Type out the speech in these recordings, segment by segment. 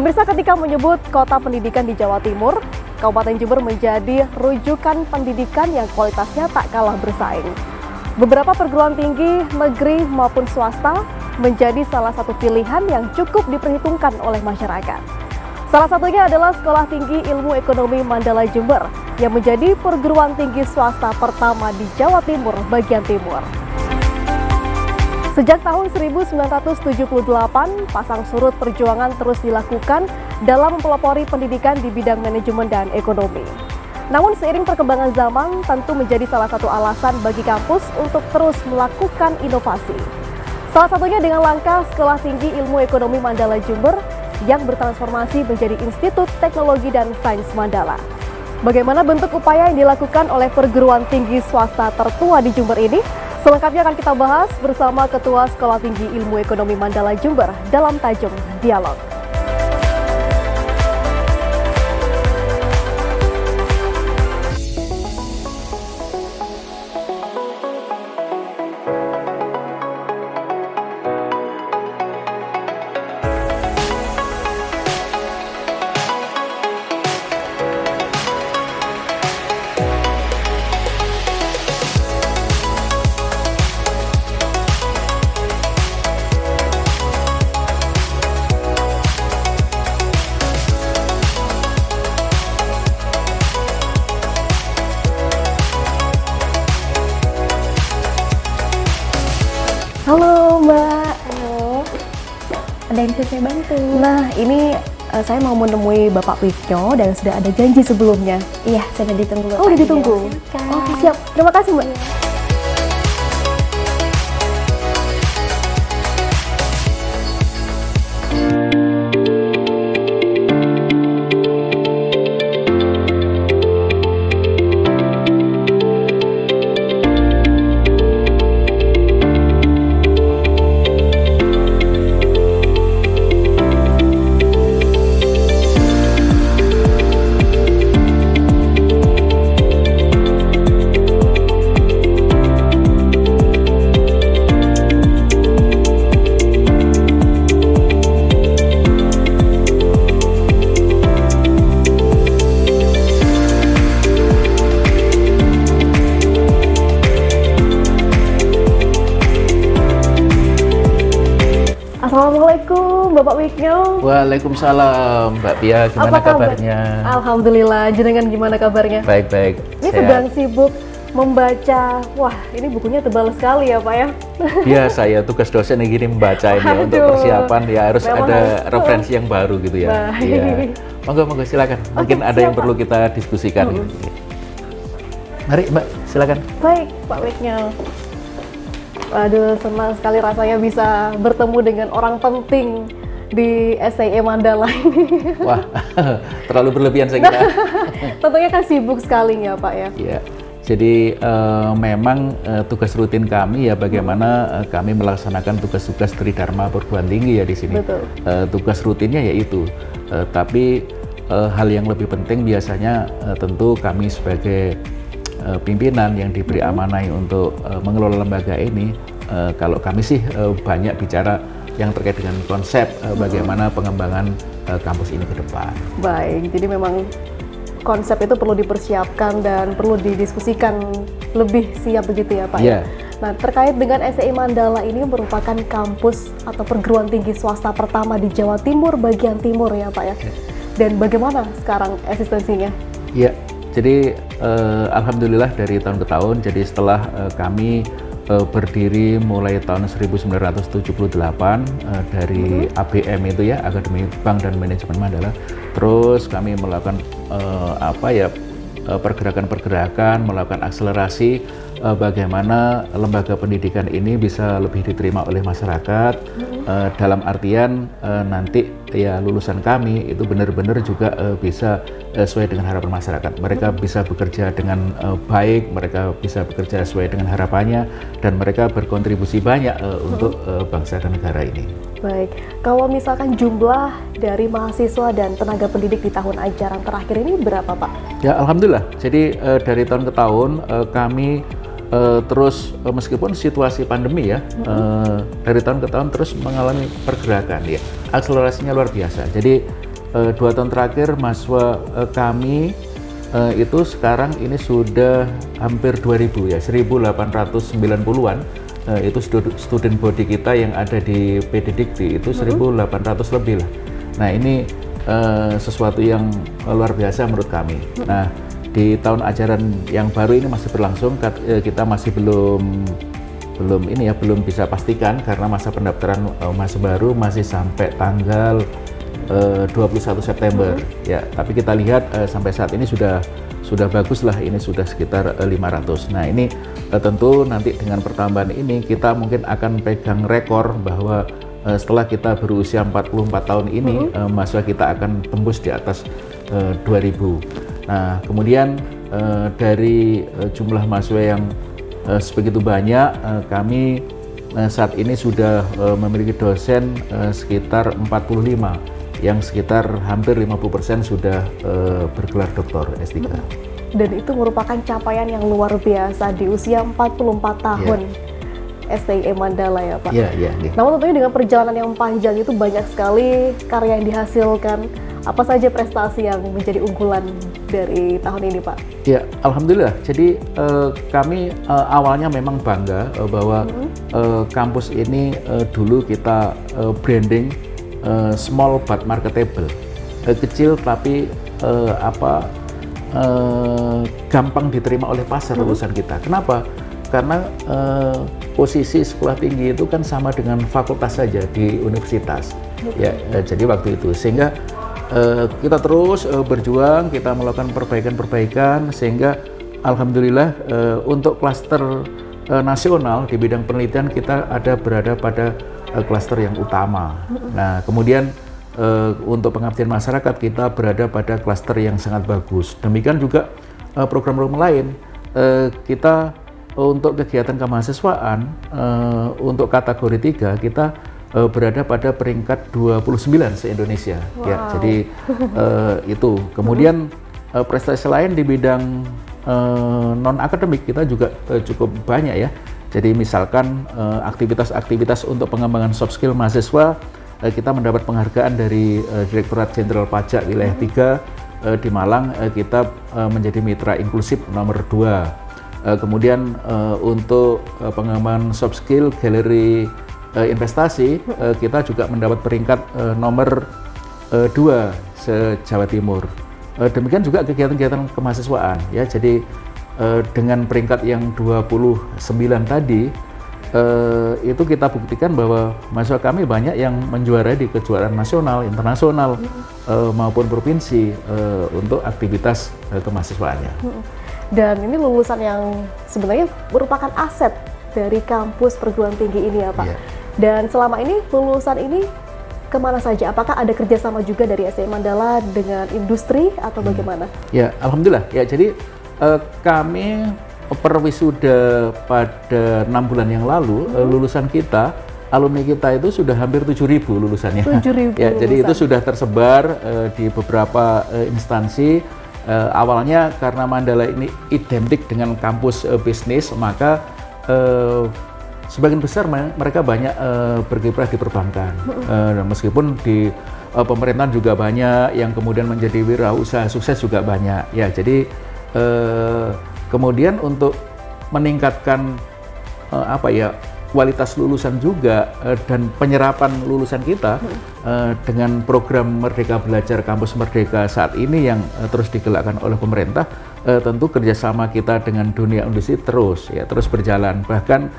Pemirsa, ketika menyebut kota pendidikan di Jawa Timur, Kabupaten Jember menjadi rujukan pendidikan yang kualitasnya tak kalah bersaing. Beberapa perguruan tinggi negeri maupun swasta menjadi salah satu pilihan yang cukup diperhitungkan oleh masyarakat. Salah satunya adalah Sekolah Tinggi Ilmu Ekonomi Mandala Jember yang menjadi perguruan tinggi swasta pertama di Jawa Timur bagian timur. Sejak tahun 1978, pasang surut perjuangan terus dilakukan dalam mempelopori pendidikan di bidang manajemen dan ekonomi. Namun seiring perkembangan zaman tentu menjadi salah satu alasan bagi kampus untuk terus melakukan inovasi. Salah satunya dengan langkah Sekolah Tinggi Ilmu Ekonomi Mandala Jember yang bertransformasi menjadi Institut Teknologi dan Sains Mandala. Bagaimana bentuk upaya yang dilakukan oleh perguruan tinggi swasta tertua di Jember ini? Selengkapnya akan kita bahas bersama Ketua Sekolah Tinggi Ilmu Ekonomi Mandala Jember dalam tajuk Dialog. Halo Mbak. Halo, ada yang bisa saya bantu? Nah, ini saya mau menemui Bapak Wikyo dan sudah ada janji sebelumnya. Iya, sudah ditunggu. Oh, udah ditunggu? Silakan. Oke, siap. Terima kasih Mbak. Assalamualaikum Bapak Wikyo. Waalaikumsalam Mbak Pia, gimana Apa kabar? kabarnya? Alhamdulillah, jenengan gimana kabarnya? Baik-baik, Ini sedang sibuk membaca, wah ini bukunya tebal sekali ya Pak ya? Biasa ya, tugas dosen yang gini membaca ini ya, untuk Aduh. persiapan ya harus Memang ada harus. referensi yang baru gitu ya. Baik. Iya. Monggo silakan, mungkin ada siap, yang perlu kita diskusikan gitu. Mari Mbak, silakan. Baik Pak Wikyo. Aduh, senang sekali rasanya bisa bertemu dengan orang penting di SIE Mandala ini. Wah, terlalu berlebihan saya kira. Tentunya kan sibuk sekali ya Pak ya? Iya. Jadi memang tugas rutin kami ya bagaimana kami melaksanakan tugas-tugas Tridharma perguruan tinggi ya di sini. Betul. Tugas rutinnya yaitu, tapi hal yang lebih penting biasanya tentu kami sebagai pimpinan yang diberi amanah untuk mengelola lembaga ini. Kalau kami sih banyak bicara yang terkait dengan konsep bagaimana pengembangan kampus ini ke depan. Baik, jadi memang konsep itu perlu dipersiapkan dan perlu didiskusikan lebih siap begitu ya Pak? Iya. Nah, terkait dengan SIE Mandala ini merupakan kampus atau perguruan tinggi swasta pertama di Jawa Timur bagian timur ya Pak ya? Dan bagaimana sekarang eksistensinya? Iya, jadi alhamdulillah dari tahun ke tahun, jadi setelah kami berdiri mulai tahun 1978 dari ABM itu ya, Akademi Bank dan Manajemen Mandala. Terus kami melakukan pergerakan-pergerakan, melakukan akselerasi bagaimana lembaga pendidikan ini bisa lebih diterima oleh masyarakat. Dalam artian nanti ya lulusan kami itu benar-benar juga bisa sesuai dengan harapan masyarakat. Mereka bisa bekerja dengan baik, mereka bisa bekerja sesuai dengan harapannya, dan mereka berkontribusi banyak untuk bangsa dan negara ini. Baik, kalau misalkan jumlah dari mahasiswa dan tenaga pendidik di tahun ajaran terakhir ini berapa Pak? Ya alhamdulillah, jadi dari tahun ke tahun kami terus meskipun situasi pandemi ya, dari tahun ke tahun terus mengalami pergerakan ya, akselerasinya luar biasa. Jadi 2 tahun terakhir mahasiswa kami itu sekarang ini sudah hampir 2.000 ya, 1.890-an. Itu student body kita yang ada di PD Dikti itu 1.800 lebih lah. Nah ini sesuatu yang luar biasa menurut kami. Nah di tahun ajaran yang baru ini masih berlangsung, kita masih belum bisa pastikan karena masa pendaftaran mahasiswa baru masih sampai tanggal 21 September ya, tapi kita lihat sampai saat ini sudah bagus lah, ini sudah sekitar 500. Nah ini tentu nanti dengan pertambahan ini kita mungkin akan pegang rekor bahwa setelah kita berusia 44 tahun ini mahasiswa kita akan tembus di atas 2000. Nah kemudian dari jumlah mahasiswa yang sebegitu banyak, kami saat ini sudah memiliki dosen sekitar 45 yang sekitar hampir 50% sudah bergelar doktor S3. Dan itu merupakan capaian yang luar biasa di usia 44 tahun STIM Mandala ya Pak. Iya. Namun tentunya dengan perjalanan yang panjang itu banyak sekali karya yang dihasilkan. Apa saja prestasi yang menjadi unggulan dari tahun ini Pak? Ya, alhamdulillah. Jadi kami awalnya memang bangga bahwa kampus ini dulu kita branding small but marketable, kecil tapi gampang diterima oleh pasar lulusan kita. Kenapa? Karena posisi sekolah tinggi itu kan sama dengan fakultas saja di universitas. Ya, jadi waktu itu sehingga kita terus berjuang, kita melakukan perbaikan-perbaikan sehingga alhamdulillah untuk klaster nasional di bidang penelitian kita berada pada klaster yang utama. Nah, kemudian untuk pengabdian masyarakat kita berada pada klaster yang sangat bagus. Demikian juga program-program lain. Kita untuk kegiatan kemahasiswaan untuk kategori 3 kita berada pada peringkat 29 se-Indonesia. Wow. Ya, jadi itu. Kemudian prestasi lain di bidang non akademik kita juga cukup banyak ya. Jadi misalkan aktivitas-aktivitas untuk pengembangan soft skill mahasiswa, kita mendapat penghargaan dari Direktorat Jenderal Pajak Wilayah 3 di Malang, kita menjadi mitra inklusif nomor 2. Kemudian untuk pengembangan soft skill galeri investasi, kita juga mendapat peringkat nomor 2 se-Jawa Timur. Demikian juga kegiatan-kegiatan kemahasiswaan ya. Jadi dengan peringkat yang 29 tadi, itu kita buktikan bahwa mahasiswa kami banyak yang menjuarai di kejuaraan nasional, internasional maupun provinsi untuk aktivitas kemahasiswaannya. Dan ini lulusan yang sebenarnya merupakan aset dari kampus perguruan tinggi ini ya Pak. Iya. Dan selama ini lulusan ini kemana saja? Apakah ada kerjasama juga dari STIM Mandala dengan industri atau bagaimana? Ya, alhamdulillah. Ya, jadi kami per wisuda pada 6 bulan yang lalu, lulusan kita, alumni kita itu sudah hampir 7.000 lulusannya. 7.000 ya, lulusan. jadi itu sudah tersebar di beberapa instansi. Awalnya karena Mandala ini identik dengan kampus bisnis, maka sebagian besar mereka banyak berkiprah di perbankan. Meskipun di pemerintahan juga banyak yang kemudian menjadi wirausaha sukses juga banyak. Ya, jadi kemudian untuk meningkatkan kualitas lulusan juga dan penyerapan lulusan kita dengan program Merdeka Belajar Kampus Merdeka saat ini yang terus digerakkan oleh pemerintah, tentu kerjasama kita dengan dunia industri terus berjalan. Bahkan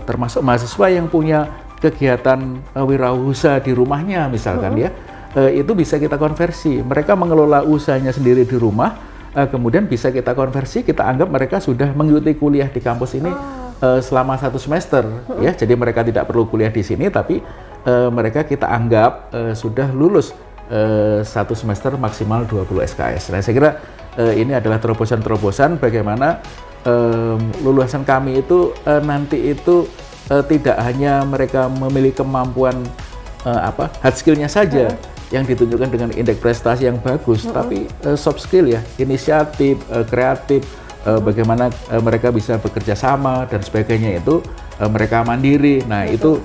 termasuk mahasiswa yang punya kegiatan wirausaha di rumahnya misalkan ya, itu bisa kita konversi. Mereka mengelola usahanya sendiri di rumah, kemudian bisa kita konversi, kita anggap mereka sudah mengikuti kuliah di kampus ini selama 1 semester ya. Jadi mereka tidak perlu kuliah di sini, tapi mereka kita anggap sudah lulus 1 semester maksimal 20 SKS. Nah, saya kira ini adalah terobosan-terobosan bagaimana lulusan kami itu nanti itu tidak hanya mereka memiliki kemampuan hard skill-nya saja yang ditunjukkan dengan indeks prestasi yang bagus, tapi soft skill ya, inisiatif, kreatif, bagaimana mereka bisa bekerja sama dan sebagainya, itu mereka mandiri. Nah, itu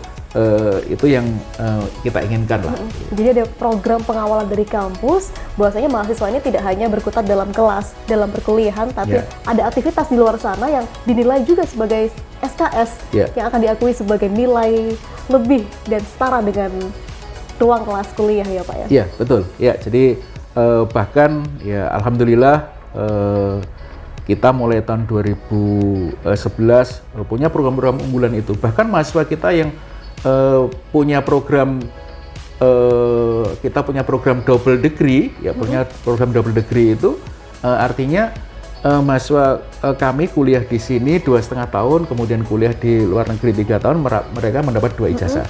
itu yang kita inginkan lah. Jadi ada program pengawalan dari kampus, bahwasanya mahasiswa ini tidak hanya berkutat dalam kelas, dalam perkuliahan, tapi ada aktivitas di luar sana yang dinilai juga sebagai SKS, yang akan diakui sebagai nilai lebih dan setara dengan ruang kelas kuliah ya Pak ya? Iya, betul. Ya, jadi bahkan ya alhamdulillah kita mulai tahun 2011 punya program-program unggulan itu. Bahkan mahasiswa kita yang punya program kita punya program double degree, ya punya program double degree itu artinya mahasiswa kami kuliah di sini 2,5 tahun, kemudian kuliah di luar negeri 3 tahun, mereka mendapat 2 ijazah.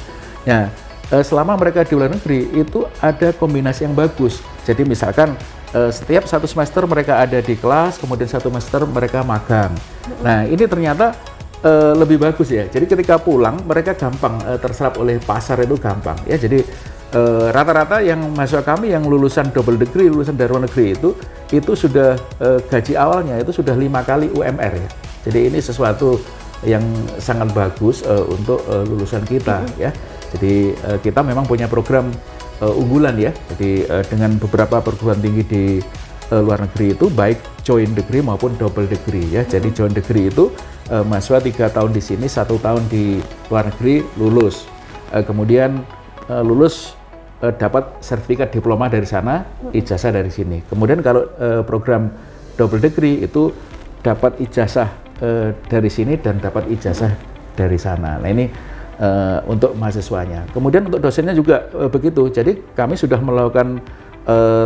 Nah, selama mereka di luar negeri itu ada kombinasi yang bagus. Jadi misalkan setiap 1 semester mereka ada di kelas, kemudian 1 semester mereka magang. Nah, ini ternyata lebih bagus ya. Jadi ketika pulang mereka gampang terserap oleh pasar, itu gampang ya. Jadi rata-rata yang mahasiswa kami yang lulusan double degree, lulusan dari luar negeri itu sudah gaji awalnya itu sudah 5 kali UMR ya. Jadi ini sesuatu yang sangat bagus untuk lulusan kita ya. Jadi kita memang punya program unggulan ya. Jadi dengan beberapa perguruan tinggi di luar negeri itu baik joint degree maupun double degree ya. Jadi joint degree itu mahasiswa 3 tahun di sini, 1 tahun di luar negeri lulus, kemudian lulus dapat sertifikat diploma dari sana, ijazah dari sini. Kemudian kalau program double degree itu dapat ijazah dari sini dan dapat ijazah dari sana. Nah ini untuk mahasiswanya. Kemudian untuk dosennya juga begitu. Jadi kami sudah melakukan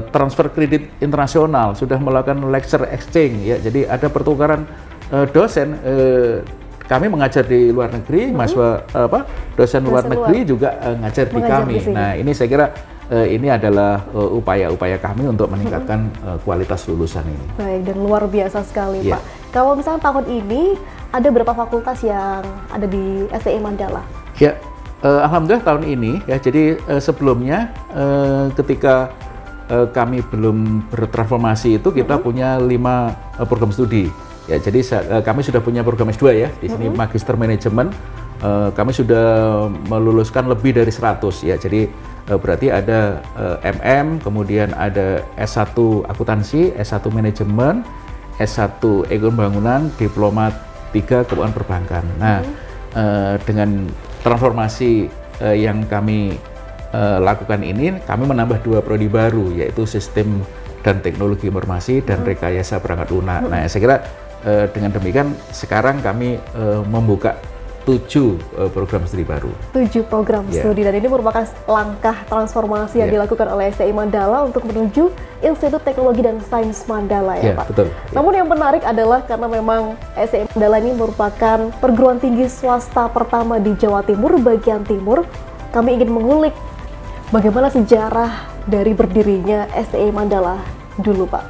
transfer kredit internasional, sudah melakukan lecture exchange ya. Jadi ada pertukaran dosen, kami mengajar di luar negeri, mahasiswa dosen luar negeri juga ngajar di kami. Nah, ini saya kira ini adalah upaya-upaya kami untuk meningkatkan kualitas lulusan ini. Baik, dan luar biasa sekali Pak. Kalau misalnya tahun ini ada berapa fakultas yang ada di STI Mandala? Ya, alhamdulillah tahun ini ya. Jadi sebelumnya ketika kami belum bertransformasi itu kita punya 5 program studi. Ya, jadi kami sudah punya program S2 ya, di sini Magister Manajemen, kami sudah meluluskan lebih dari 100 ya, jadi berarti ada MM, kemudian ada S1 Akuntansi, S1 Manajemen, S1 Ekonomi Bangunan, Diploma 3 Keuangan Perbankan. Nah, dengan transformasi yang kami lakukan ini, kami menambah 2 prodi baru, yaitu Sistem dan Teknologi Informasi dan Rekayasa Perangkat Lunak. Nah, saya kira dengan demikian sekarang kami membuka 7 program studi baru. 7 program studi, dan ini merupakan langkah transformasi yang dilakukan oleh STI Mandala untuk menuju Institut Teknologi dan Sains Mandala ya Pak. Betul. Namun yang menarik adalah karena memang STI Mandala ini merupakan perguruan tinggi swasta pertama di Jawa Timur bagian timur, kami ingin mengulik bagaimana sejarah dari berdirinya STI Mandala dulu Pak.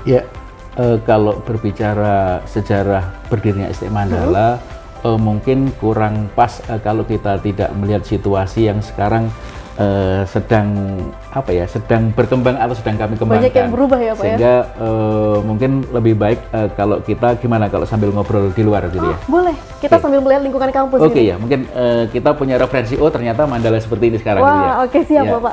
Ya. Kalau berbicara sejarah berdirinya STI Mandala, mungkin kurang pas kalau kita tidak melihat situasi yang sekarang sedang sedang berkembang atau sedang kami kembangkan. Banyak yang berubah ya Pak. Sehingga mungkin lebih baik kalau kita gimana kalau sambil ngobrol di luar gitu ya. Boleh, kita sambil melihat lingkungan kampus. Oke ya, mungkin kita punya referensi, oh ternyata Mandala seperti ini sekarang. Wah, gitu ya. Siap Bapak.